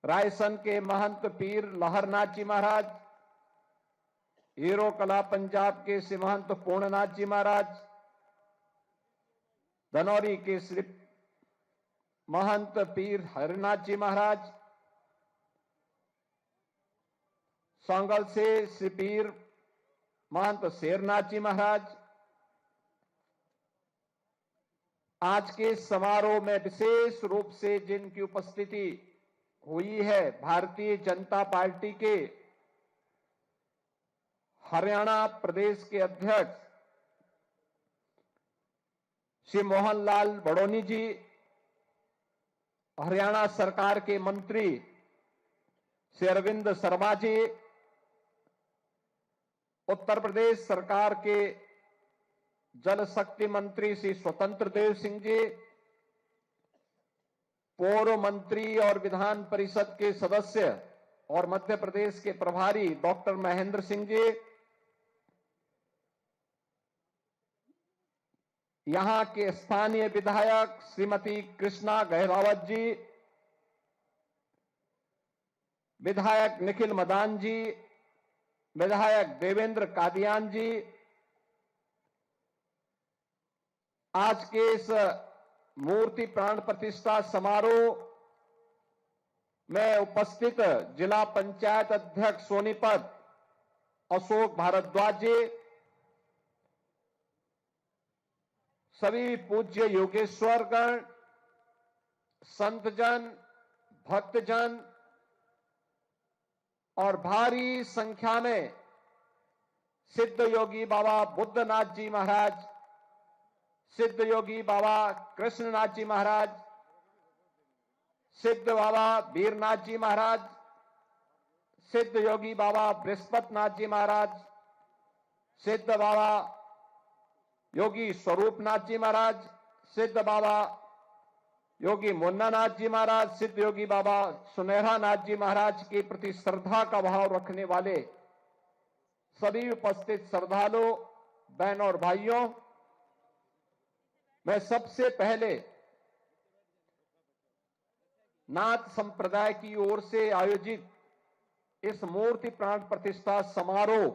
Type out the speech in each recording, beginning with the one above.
रायसन के महंत पीर लहरनाथ जी महाराज, हीरो कला पंजाब के श्री महंत पूर्णनाथ जी महाराज, धनौरी के श्री महंत पीर हरिनाथ जी महाराज, सांगल से श्री पीर महंत शेरनाथ जी महाराज। आज के समारोह में विशेष रूप से जिनकी उपस्थिति हुई है, भारतीय जनता पार्टी के हरियाणा प्रदेश के अध्यक्ष श्री मोहनलाल बड़ोनी जी, हरियाणा सरकार के मंत्री श्री अरविंद शर्मा जी, उत्तर प्रदेश सरकार के जल शक्ति मंत्री श्री स्वतंत्र देव सिंह जी, पूर्व मंत्री और विधान परिषद के सदस्य और मध्य प्रदेश के प्रभारी डॉक्टर महेंद्र सिंह जी, यहां के स्थानीय विधायक श्रीमती कृष्णा गहरावत जी, विधायक निखिल मदान जी, विधायक देवेंद्र कादियान जी, आज के इस मूर्ति प्राण प्रतिष्ठा समारोह में उपस्थित जिला पंचायत अध्यक्ष सोनीपत अशोक भारद्वाज जी, सभी पूज्य योगेश्वरगण, संतजन, भक्तजन और भारी संख्या में सिद्ध योगी बाबा बुद्धनाथ जी महाराज, सिद्ध योगी बाबा कृष्णनाथ जी महाराज, सिद्ध बाबा वीरनाथ जी महाराज, सिद्ध योगी बाबा बृहस्पतिनाथ जी महाराज, सिद्ध बाबा योगी स्वरूपनाथ जी महाराज, सिद्ध बाबा योगी मुन्नानाथ जी महाराज, सिद्ध योगी बाबा सुनहरा नाथ जी महाराज के प्रति श्रद्धा का भाव रखने वाले सभी उपस्थित श्रद्धालु बहन और भाइयों, मैं सबसे पहले नाथ संप्रदाय की ओर से आयोजित इस मूर्ति प्राण प्रतिष्ठा समारोह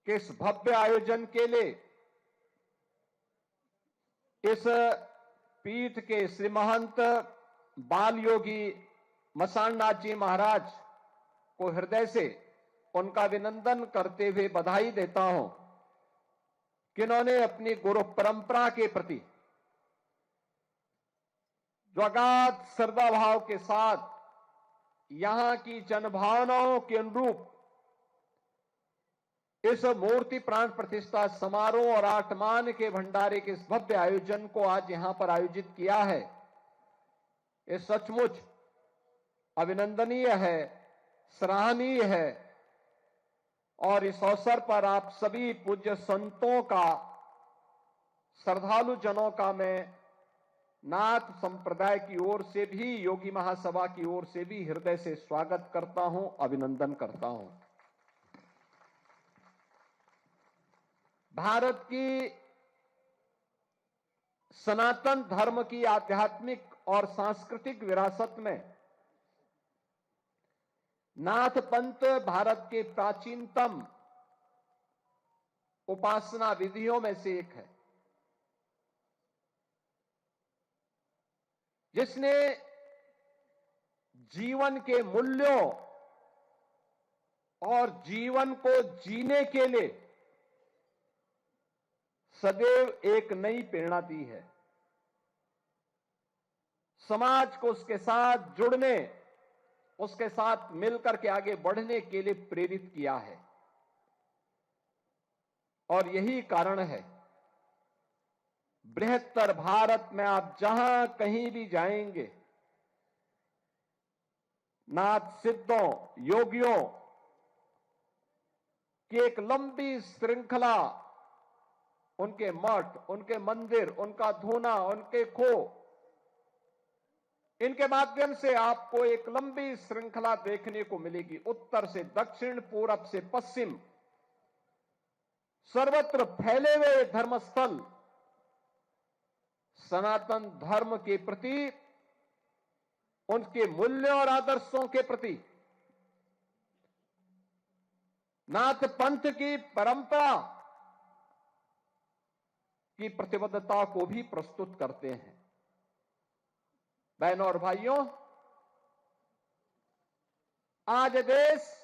के इस भव्य आयोजन के लिए इस पीठ के श्री महंत बाल योगी मसाणनाथ जी महाराज को हृदय से उनका अभिनंदन करते हुए बधाई देता हूं कि उन्होंने अपनी गुरु परंपरा के प्रति जो अगाध श्रद्धा भाव के साथ यहां की जनभावनाओं के अनुरूप इस मूर्ति प्राण प्रतिष्ठा समारोह और आठमान के भंडारे के इस भव्य आयोजन को आज यहां पर आयोजित किया है, ये सचमुच अभिनंदनीय है, सराहनीय है। और इस अवसर पर आप सभी पूज्य संतों का, श्रद्धालु जनों का मैं नाथ संप्रदाय की ओर से भी, योगी महासभा की ओर से भी हृदय से स्वागत करता हूं, अभिनंदन करता हूं। भारत की सनातन धर्म की आध्यात्मिक और सांस्कृतिक विरासत में नाथ पंथ भारत के प्राचीनतम उपासना विधियों में से एक है, जिसने जीवन के मूल्यों और जीवन को जीने के लिए सदैव एक नई प्रेरणा दी है, समाज को उसके साथ जुड़ने, उसके साथ मिलकर के आगे बढ़ने के लिए प्रेरित किया है। और यही कारण है, बृहत्तर भारत में आप जहां कहीं भी जाएंगे, नाथ सिद्धों, योगियों की एक लंबी श्रृंखला, उनके मठ, उनके मंदिर, उनका धूना, उनके खो, इनके माध्यम से आपको एक लंबी श्रृंखला देखने को मिलेगी। उत्तर से दक्षिण, पूरब से पश्चिम, सर्वत्र फैले हुए धर्मस्थल सनातन धर्म के प्रति उनके मूल्यों और आदर्शों के प्रति, नाथ पंथ की परंपरा की प्रतिबद्धता को भी प्रस्तुत करते हैं। बहनों और भाइयों, आज देश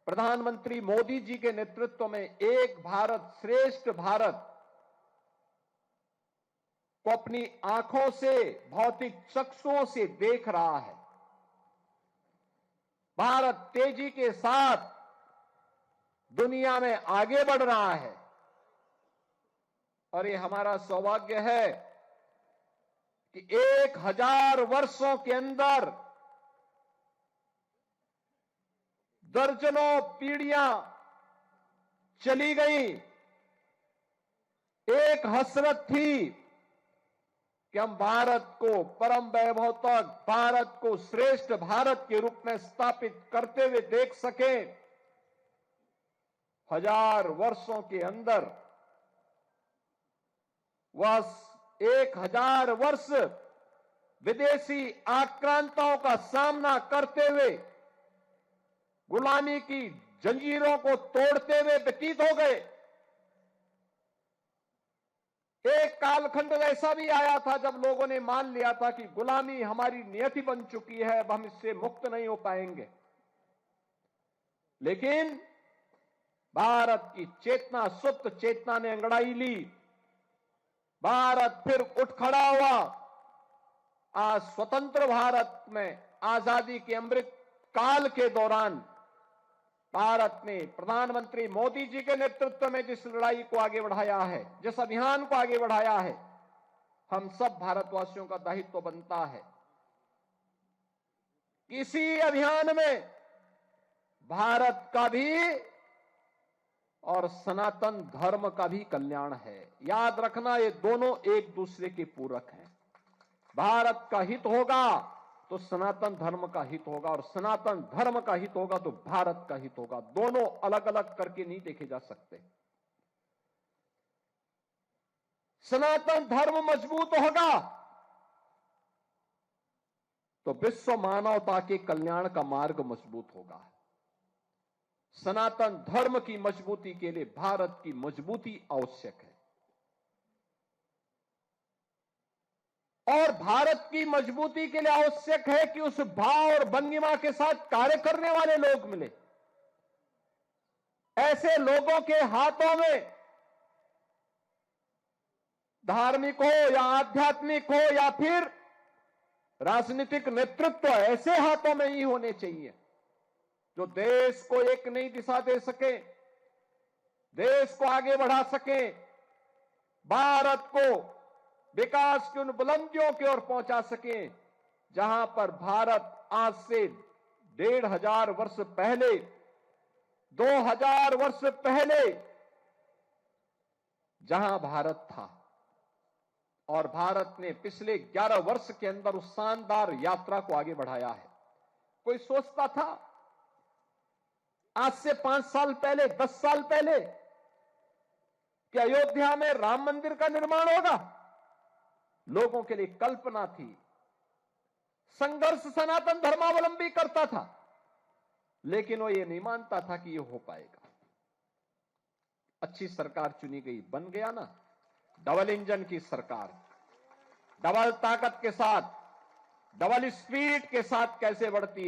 प्रधानमंत्री मोदी जी के नेतृत्व में एक भारत श्रेष्ठ भारत को अपनी आंखों से, भौतिक चक्षुओं से देख रहा है। भारत तेजी के साथ दुनिया में आगे बढ़ रहा है और ये हमारा सौभाग्य है कि 1000 वर्षों के अंदर दर्जनों पीढ़ियां चली गई। एक हसरत थी कि हम भारत को परम वैभव तक, भारत को श्रेष्ठ भारत के रूप में स्थापित करते हुए देख सके। 1000 वर्षों के अंदर वह 1000 वर्ष विदेशी आक्रांताओं का सामना करते हुए, गुलामी की जंजीरों को तोड़ते हुए व्यतीत हो गए। एक कालखंड ऐसा भी आया था जब लोगों ने मान लिया था कि गुलामी हमारी नियति बन चुकी है, अब हम इससे मुक्त नहीं हो पाएंगे। लेकिन भारत की चेतना, सुप्त चेतना ने अंगड़ाई ली। भारत फिर उठ खड़ा हुआ। आज स्वतंत्र भारत में आजादी के अमृत काल के दौरान भारत ने प्रधानमंत्री मोदी जी के नेतृत्व में जिस लड़ाई को आगे बढ़ाया है, जिस अभियान को आगे बढ़ाया है, हम सब भारतवासियों का दायित्व बनता है। इसी अभियान में भारत का भी और सनातन धर्म का भी कल्याण है। याद रखना, ये दोनों एक दूसरे के पूरक हैं। भारत का हित होगा तो सनातन धर्म का हित होगा, और सनातन धर्म का हित होगा तो भारत का हित होगा। दोनों अलग अलग करके नहीं देखे जा सकते। सनातन धर्म मजबूत होगा तो विश्व मानवता के कल्याण का मार्ग मजबूत होगा। सनातन धर्म की मजबूती के लिए भारत की मजबूती आवश्यक है, और भारत की मजबूती के लिए आवश्यक है कि उस भाव और भंगिमा के साथ कार्य करने वाले लोग मिले। ऐसे लोगों के हाथों में, धार्मिक हो या आध्यात्मिक हो या फिर राजनीतिक नेतृत्व, ऐसे हाथों में ही होने चाहिए जो देश को एक नई दिशा दे सके, देश को आगे बढ़ा सके, भारत को विकास की उन बुलंदियों की ओर पहुंचा सके जहां पर भारत आज से 1500 वर्ष पहले, 2000 वर्ष पहले जहां भारत था। और भारत ने पिछले 11 वर्ष के अंदर उस शानदार यात्रा को आगे बढ़ाया है। कोई सोचता था आज से 5 साल पहले, 10 साल पहले कि अयोध्या में राम मंदिर का निर्माण होगा? लोगों के लिए कल्पना थी। संघर्ष सनातन धर्मावलंबी करता था, लेकिन वो ये नहीं मानता था कि ये हो पाएगा। अच्छी सरकार चुनी गई, बन गया ना डबल इंजन की सरकार। डबल ताकत के साथ, डबल स्पीड के साथ कैसे बढ़ती है।